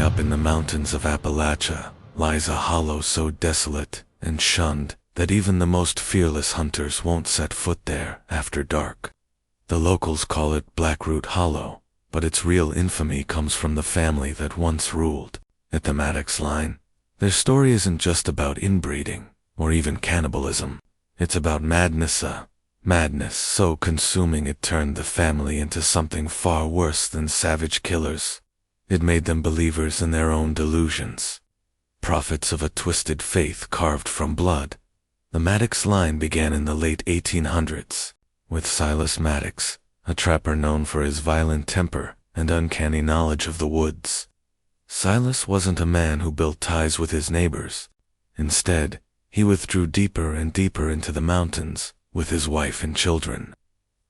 up in the mountains of Appalachia lies a hollow so desolate and shunned that even the most fearless hunters won't set foot there after dark. The locals call it Blackroot Hollow, but its real infamy comes from the family that once ruled at the Maddox Line. Their story isn't just about inbreeding or even cannibalism. It's about madness, madness so consuming it turned the family into something far worse than savage killers. It made them believers in their own delusions, prophets of a twisted faith carved from blood. The Maddox Line began in the late 1800s, with Silas Maddox, a trapper known for his violent temper and uncanny knowledge of the woods. Silas wasn't a man who built ties with his neighbors. Instead, he withdrew deeper and deeper into the mountains with his wife and children,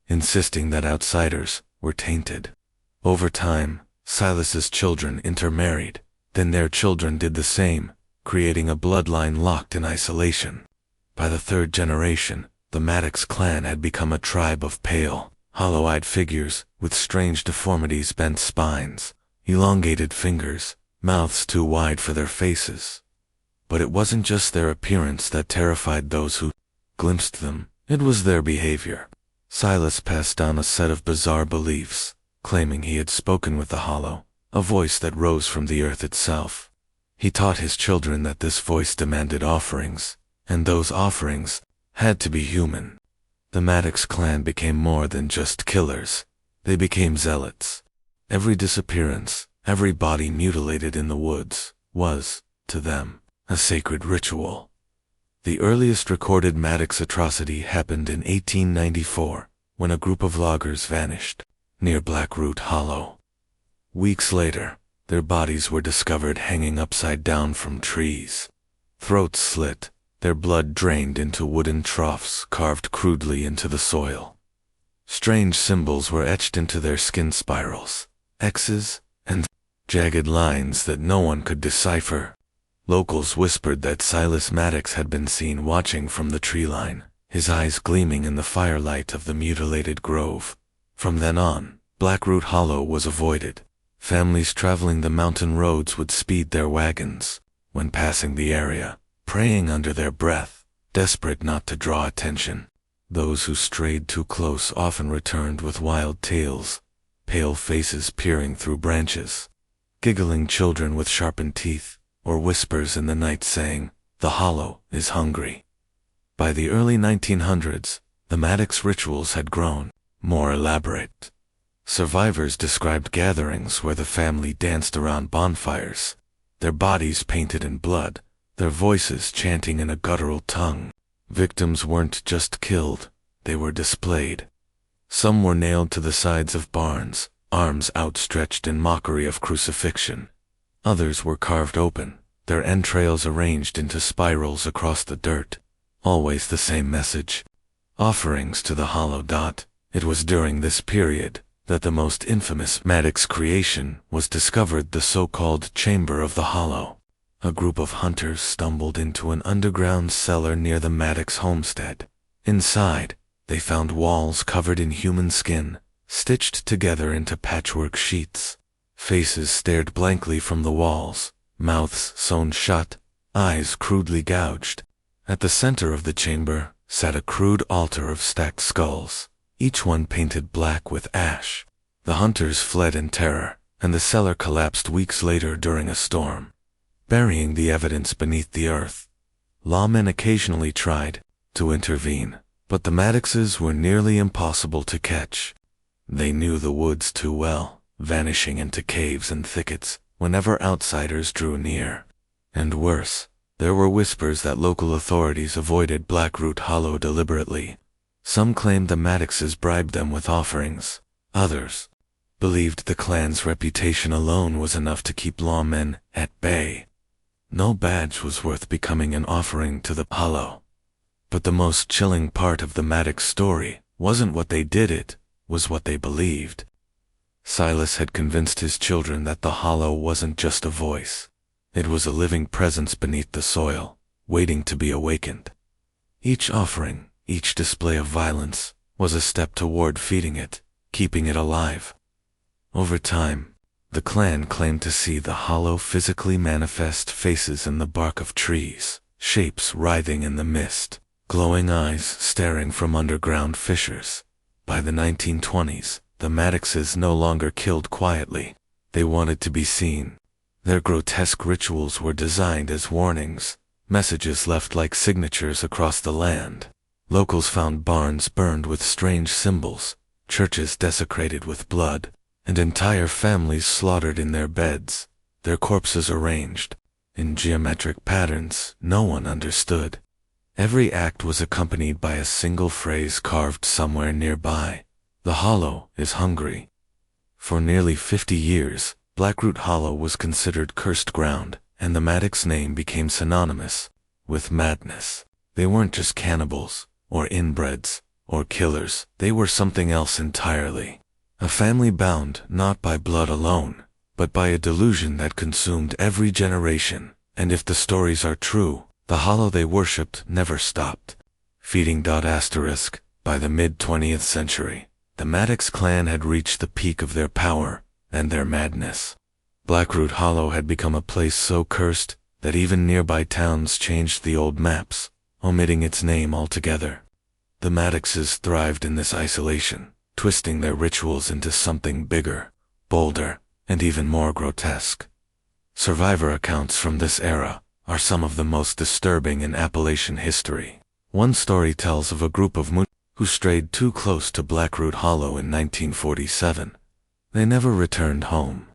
insisting that outsiders were tainted. Over time, Silas's children intermarried, then their children did the same, creating a bloodline locked in isolation. By the third generation, the Maddox clan had become a tribe of pale, hollow-eyed figures with strange deformities, bent spines, elongated fingers, mouths too wide for their faces. But it wasn't just their appearance that terrified those who glimpsed them, it was their behavior. Silas passed down a set of bizarre beliefs, claiming he had spoken with the hollow, a voice that rose from the earth itself. He taught his children that this voice demanded offerings, and those offerings had to be human. The Maddox clan became more than just killers. They became zealots. Every disappearance, every body mutilated in the woods, was, to them, a sacred ritual. The earliest recorded Maddox atrocity happened in 1894, when a group of loggers vanished near Blackroot Hollow. Weeks later, their bodies were discovered hanging upside down from trees, throats slit, their blood drained into wooden troughs carved crudely into the soil. Strange symbols were etched into their skin spirals, X's and jagged lines that no one could decipher. Locals whispered that Silas Maddox had been seen watching from the tree line, his eyes gleaming in the firelight of the mutilated grove. From then on, Blackroot Hollow was avoided. Families traveling the mountain roads would speed their wagons when passing the area, praying under their breath, desperate not to draw attention. Those who strayed too close often returned with wild tales, pale faces peering through branches, giggling children with sharpened teeth, or whispers in the night saying, "The hollow is hungry." By the early 1900s, the Maddox rituals had grown more elaborate. Survivors described gatherings where the family danced around bonfires, their bodies painted in blood, their voices chanting in a guttural tongue. Victims weren't just killed, they were displayed. Some were nailed to the sides of barns, arms outstretched in mockery of crucifixion. Others were carved open, their entrails arranged into spirals across the dirt. Always the same message: offerings to the hollow. It was during this period that the most infamous Maddox creation was discovered, the so-called Chamber of the Hollow. A group of hunters stumbled into an underground cellar near the Maddox homestead. Inside, they found walls covered in human skin, stitched together into patchwork sheets. Faces stared blankly from the walls, mouths sewn shut, eyes crudely gouged. At the center of the chamber sat a crude altar of stacked skulls, each one painted black with ash. The hunters fled in terror, and the cellar collapsed weeks later during a storm, burying the evidence beneath the earth. Lawmen occasionally tried to intervene, but the Maddoxes were nearly impossible to catch. They knew the woods too well, vanishing into caves and thickets whenever outsiders drew near. And worse, there were whispers that local authorities avoided Blackroot Hollow deliberately. Some claimed the Maddoxes bribed them with offerings. Others believed the clan's reputation alone was enough to keep lawmen at bay. No badge was worth becoming an offering to the hollow. But the most chilling part of the Maddox story wasn't what they did, it was what they believed. Silas had convinced his children that the hollow wasn't just a voice. It was a living presence beneath the soil, waiting to be awakened. Each offering, each display of violence, was a step toward feeding it, keeping it alive. Over time, The clan claimed to see the hollow physically manifest faces in the bark of trees, shapes writhing in the mist, glowing eyes staring from underground fissures. By the 1920s, the Maddoxes no longer killed quietly. They wanted to be seen. Their grotesque rituals were designed as warnings, messages left like signatures across the land. Locals found barns burned with strange symbols, churches desecrated with blood, and entire families slaughtered in their beds, their corpses arranged in geometric patterns no one understood. Every act was accompanied by a single phrase carved somewhere nearby: "The Hollow is hungry." For nearly 50 years, Blackroot Hollow was considered cursed ground, and the Maddox name became synonymous with madness. They weren't just cannibals, or inbreds, or killers. They were something else entirely. A family bound not by blood alone, but by a delusion that consumed every generation. And if the stories are true, the hollow they worshipped never stopped feeding. By the mid-20th century, the Maddox clan had reached the peak of their power and their madness. Blackroot Hollow had become a place so cursed that even nearby towns changed the old maps, omitting its name altogether. The Maddoxes thrived in this isolation, twisting their rituals into something bigger, bolder, and even more grotesque. Survivor accounts from this era are some of the most disturbing in Appalachian history. One story tells of a group of moon who strayed too close to Blackroot Hollow in 1947. They never returned home.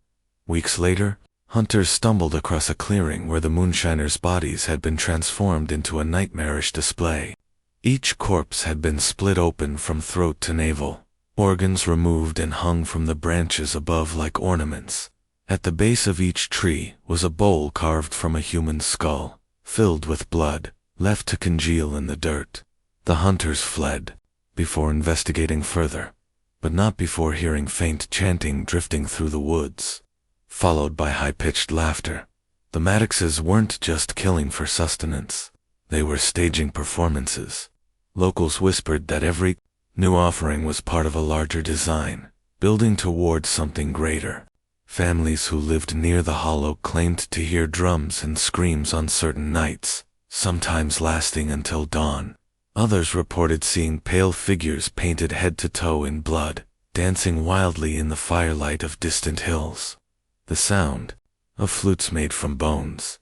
Weeks later, hunters stumbled across a clearing where the moonshiners' bodies had been transformed into a nightmarish display. Each corpse had been split open from throat to navel, organs removed and hung from the branches above like ornaments. At the base of each tree was a bowl carved from a human skull, filled with blood, left to congeal in the dirt. The hunters fled, before investigating further, but not before hearing faint chanting drifting through the woods, followed by high-pitched laughter. The Maddoxes weren't just killing for sustenance. They were staging performances. Locals whispered that every new offering was part of a larger design, building towards something greater. Families who lived near the hollow claimed to hear drums and screams on certain nights, sometimes lasting until dawn. Others reported seeing pale figures painted head to toe in blood, dancing wildly in the firelight of distant hills. The sound of flutes made from bones.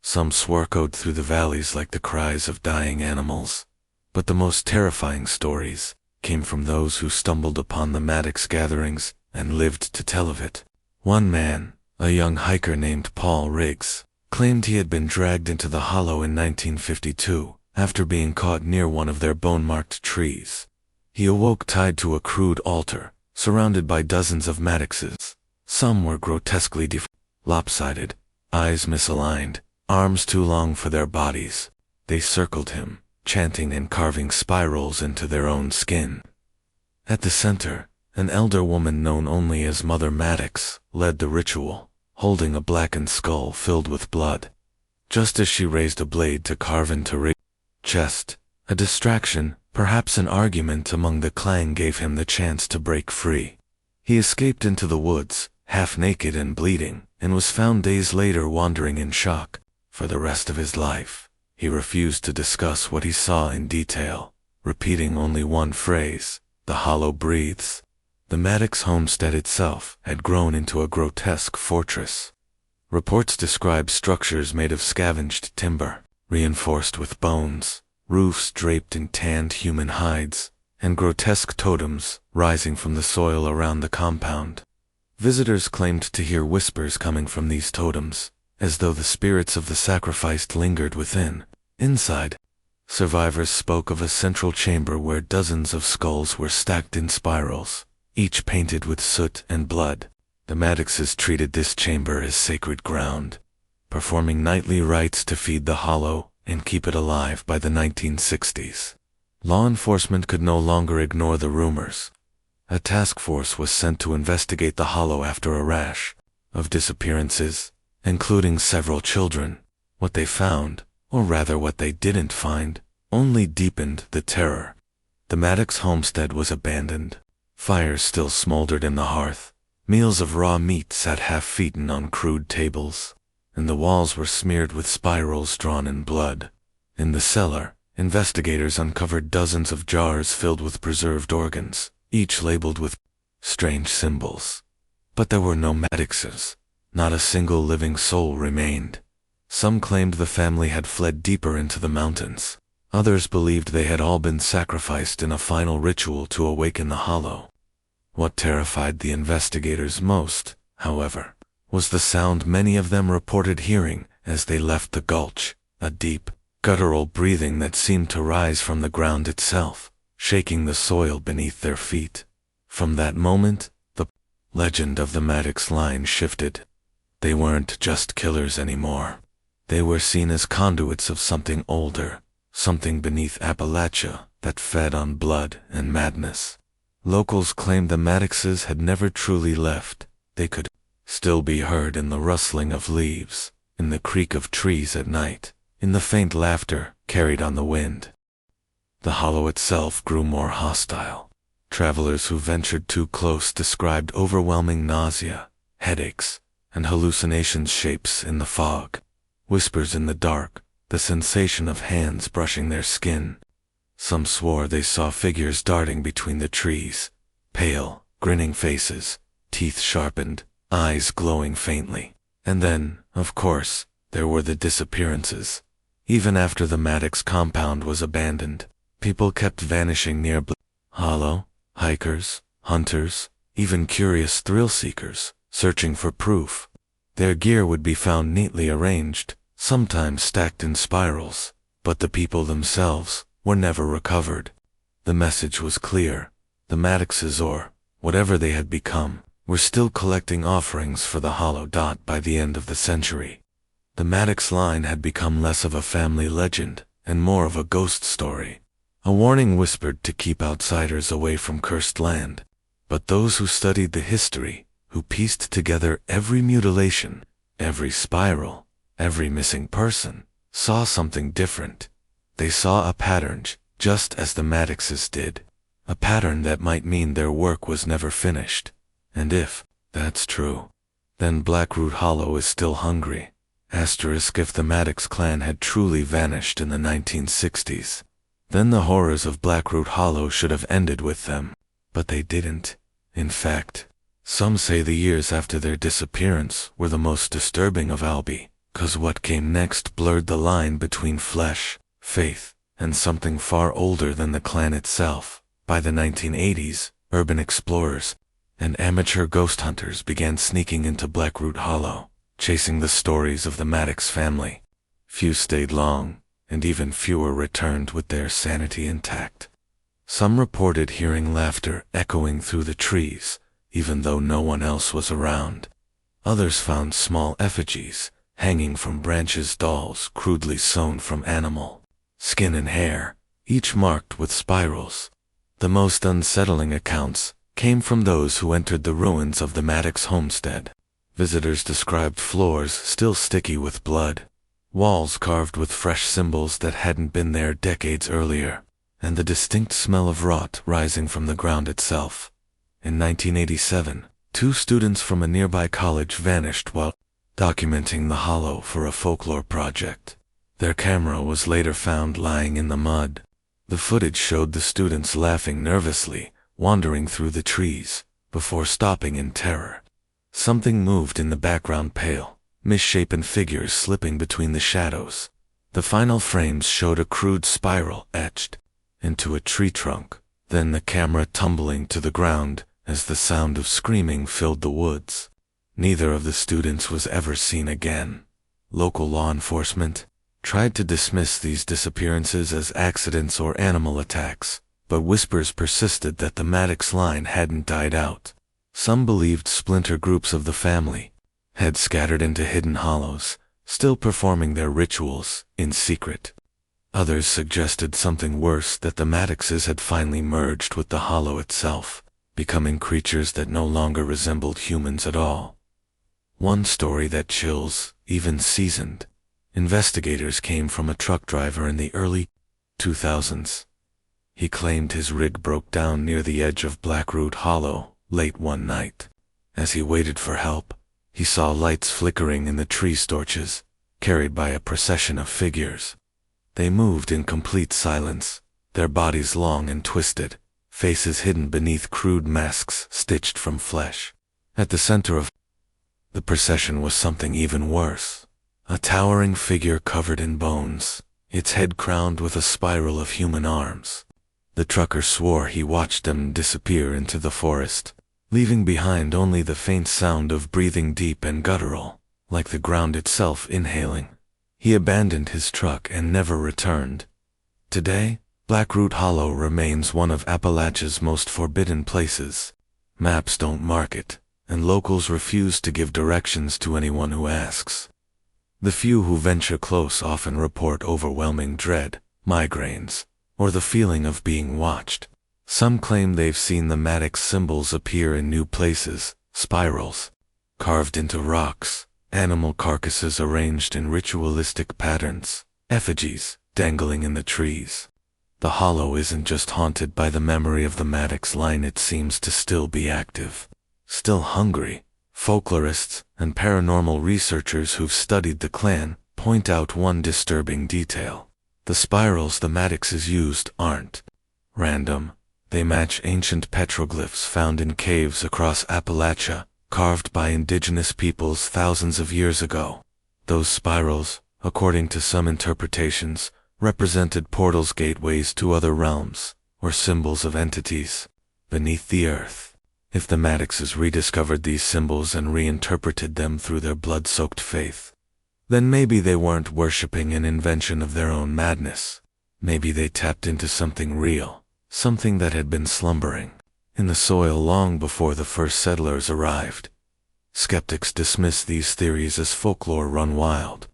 Some echoed through the valleys like the cries of dying animals. But the most terrifying stories came from those who stumbled upon the Maddox gatherings and lived to tell of it. One man, a young hiker named Paul Riggs, claimed he had been dragged into the hollow in 1952 after being caught near one of their bone-marked trees. He awoke tied to a crude altar, surrounded by dozens of Maddoxes. Some were grotesquely lopsided, eyes misaligned, arms too long for their bodies. They circled him, chanting and carving spirals into their own skin. At the center, an elder woman known only as Mother Maddox led the ritual, holding a blackened skull filled with blood. Just as she raised a blade to carve into Riggs' chest, a distraction, perhaps an argument among the clan, gave him the chance to break free. He escaped into the woods, half naked and bleeding, and was found days later wandering in shock. For the rest of his life, he refused to discuss what he saw in detail, repeating only one phrase: "The hollow breathes." The Maddox homestead itself had grown into a grotesque fortress. Reports describe structures made of scavenged timber, reinforced with bones, roofs draped in tanned human hides, and grotesque totems rising from the soil around the compound. Visitors claimed to hear whispers coming from these totems, as though the spirits of the sacrificed lingered within. Inside, survivors spoke of a central chamber where dozens of skulls were stacked in spirals, each painted with soot and blood. The Maddoxes treated this chamber as sacred ground, performing nightly rites to feed the hollow and keep it alive. By the 1960s, law enforcement could no longer ignore the rumors. A task force was sent to investigate the hollow after a rash of disappearances, including several children. What they found, or rather what they didn't find, only deepened the terror. The Maddox homestead was abandoned. Fires still smoldered in the hearth, Meals of raw meat sat half-eaten on crude tables, and the walls were smeared with spirals drawn in blood. In the cellar, investigators uncovered dozens of jars filled with preserved organs, each labeled with strange symbols. But there were no Maddoxes. Not a single living soul remained. Some claimed the family had fled deeper into the mountains. Others believed they had all been sacrificed in a final ritual to awaken the hollow. What terrified the investigators most, however, was the sound many of them reported hearing as they left the gulch, a deep, guttural breathing that seemed to rise from the ground itself, shaking the soil beneath their feet. From that moment, the legend of the Maddox Line shifted. They weren't just killers anymore. They were seen as conduits of something older, something beneath Appalachia that fed on blood and madness. Locals claimed the Maddoxes had never truly left. They could still be heard in the rustling of leaves, in the creak of trees at night, in the faint laughter carried on the wind. The hollow itself grew more hostile. Travelers who ventured too close described overwhelming nausea, headaches, and hallucinations, shapes in the fog, whispers in the dark, the sensation of hands brushing their skin. Some swore they saw figures darting between the trees, pale, grinning faces, teeth sharpened, eyes glowing faintly. And then, of course, there were the disappearances. Even after the Maddox compound was abandoned, people kept vanishing near Hollow, hikers, hunters, even curious thrill-seekers, searching for proof. Their gear would be found neatly arranged, sometimes stacked in spirals, but the people themselves were never recovered. The message was clear. The Maddoxes, or whatever they had become, were still collecting offerings for the hollow. By the end of the century, the Maddox Line had become less of a family legend and more of a ghost story, a warning whispered to keep outsiders away from cursed land. But those who studied the history, who pieced together every mutilation, every spiral, every missing person, saw something different. They saw a pattern, just as the Maddoxes did. A pattern that might mean their work was never finished. And if that's true, then Blackroot Hollow is still hungry. Asterisk, if the Maddox clan had truly vanished in the 1960s, then the horrors of Blackroot Hollow should have ended with them. But they didn't. In fact, some say the years after their disappearance were the most disturbing of Albi, 'cause what came next blurred the line between flesh, faith, and something far older than the clan itself. By the 1980s, urban explorers and amateur ghost hunters began sneaking into Blackroot Hollow, chasing the stories of the Maddox family. Few stayed long, and even fewer returned with their sanity intact. Some reported hearing laughter echoing through the trees, even though no one else was around. Others found small effigies hanging from branches, dolls crudely sewn from animal skin and hair, each marked with spirals. The most unsettling accounts came from those who entered the ruins of the Maddox homestead. Visitors described floors still sticky with blood, walls carved with fresh symbols that hadn't been there decades earlier, and the distinct smell of rot rising from the ground itself. In 1987, 2 students from a nearby college vanished while documenting the hollow for a folklore project. Their camera was later found lying in the mud. The footage showed the students laughing nervously, wandering through the trees, before stopping in terror. Something moved in the background, pale, misshapen figures slipping between the shadows. The final frames showed a crude spiral etched into a tree trunk, then the camera tumbling to the ground as the sound of screaming filled the woods. Neither of the students was ever seen again. Local law enforcement tried to dismiss these disappearances as accidents or animal attacks, but whispers persisted that the Maddox Line hadn't died out. Some believed splinter groups of the family had scattered into hidden hollows, still performing their rituals in secret. Others suggested something worse, that the Maddoxes had finally merged with the hollow itself, becoming creatures that no longer resembled humans at all. One story that chills even seasoned investigators came from a truck driver in the early 2000s. He claimed his rig broke down near the edge of Blackroot Hollow late one night. As he waited for help, he saw lights flickering in the tree torches, carried by a procession of figures. They moved in complete silence, their bodies long and twisted, faces hidden beneath crude masks stitched from flesh. At the center of the procession was something even worse. A towering figure covered in bones, its head crowned with a spiral of human arms. The trucker swore he watched them disappear into the forest, leaving behind only the faint sound of breathing deep and guttural, like the ground itself inhaling. He abandoned his truck and never returned. Today, Blackroot Hollow remains one of Appalachia's most forbidden places. Maps don't mark it, and locals refuse to give directions to anyone who asks. The few who venture close often report overwhelming dread, migraines, or the feeling of being watched. Some claim they've seen the Maddox symbols appear in new places, spirals, carved into rocks, animal carcasses arranged in ritualistic patterns, effigies dangling in the trees. The hollow isn't just haunted by the memory of the Maddox Line, it seems to still be active, still hungry. Folklorists and paranormal researchers who've studied the clan point out one disturbing detail. The spirals the Maddoxes used aren't random. They match ancient petroglyphs found in caves across Appalachia, carved by indigenous peoples thousands of years ago. Those spirals, according to some interpretations, represented portals, gateways to other realms, or symbols of entities beneath the earth. If the Maddoxes rediscovered these symbols and reinterpreted them through their blood-soaked faith, then maybe they weren't worshipping an invention of their own madness. Maybe they tapped into something real, something that had been slumbering in the soil long before the first settlers arrived. Skeptics dismiss these theories as folklore run wild.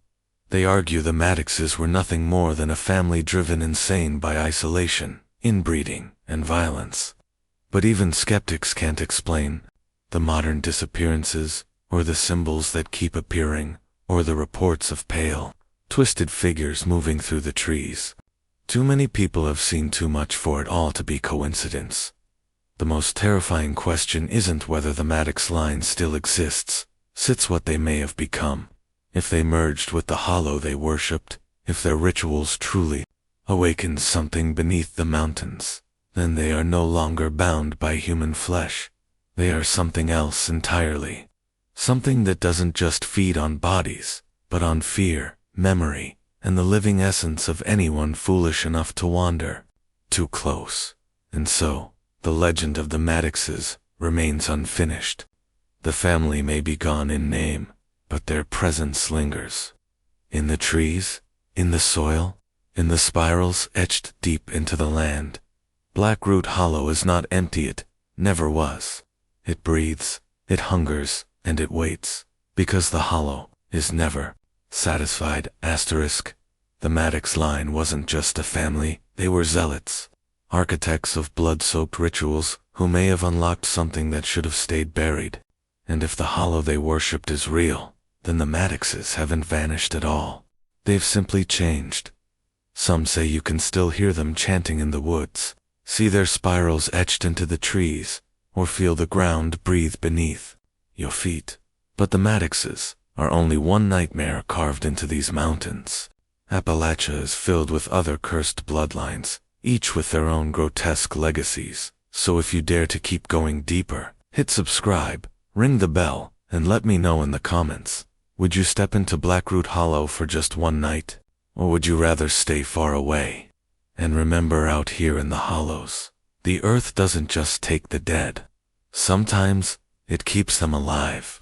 They argue the Maddoxes were nothing more than a family driven insane by isolation, inbreeding, and violence. But even skeptics can't explain the modern disappearances, or the symbols that keep appearing, or the reports of pale, twisted figures moving through the trees. Too many people have seen too much for it all to be coincidence. The most terrifying question isn't whether the Maddox Line still exists, it's what they may have become. If they merged with the hollow they worshipped, if their rituals truly awakened something beneath the mountains, then they are no longer bound by human flesh. They are something else entirely. Something that doesn't just feed on bodies, but on fear, memory, and the living essence of anyone foolish enough to wander too close. And so, the legend of the Maddoxes remains unfinished. The family may be gone in name, but their presence lingers. In the trees, in the soil, in the spirals etched deep into the land. Blackroot Hollow is not empty, it never was. It breathes, it hungers, and it waits, because the hollow is never satisfied. The Maddox Line wasn't just a family, they were zealots, architects of blood-soaked rituals who may have unlocked something that should have stayed buried. And if the hollow they worshipped is real, then the Maddoxes haven't vanished at all. They've simply changed. Some say you can still hear them chanting in the woods, see their spirals etched into the trees, or feel the ground breathe beneath your feet. But the Maddoxes are only one nightmare carved into these mountains. Appalachia is filled with other cursed bloodlines, each with their own grotesque legacies. So if you dare to keep going deeper, hit subscribe, ring the bell, and let me know in the comments. Would you step into Blackroot Hollow for just one night? Or would you rather stay far away? And remember, out here in the hollows, the earth doesn't just take the dead. Sometimes, it keeps them alive.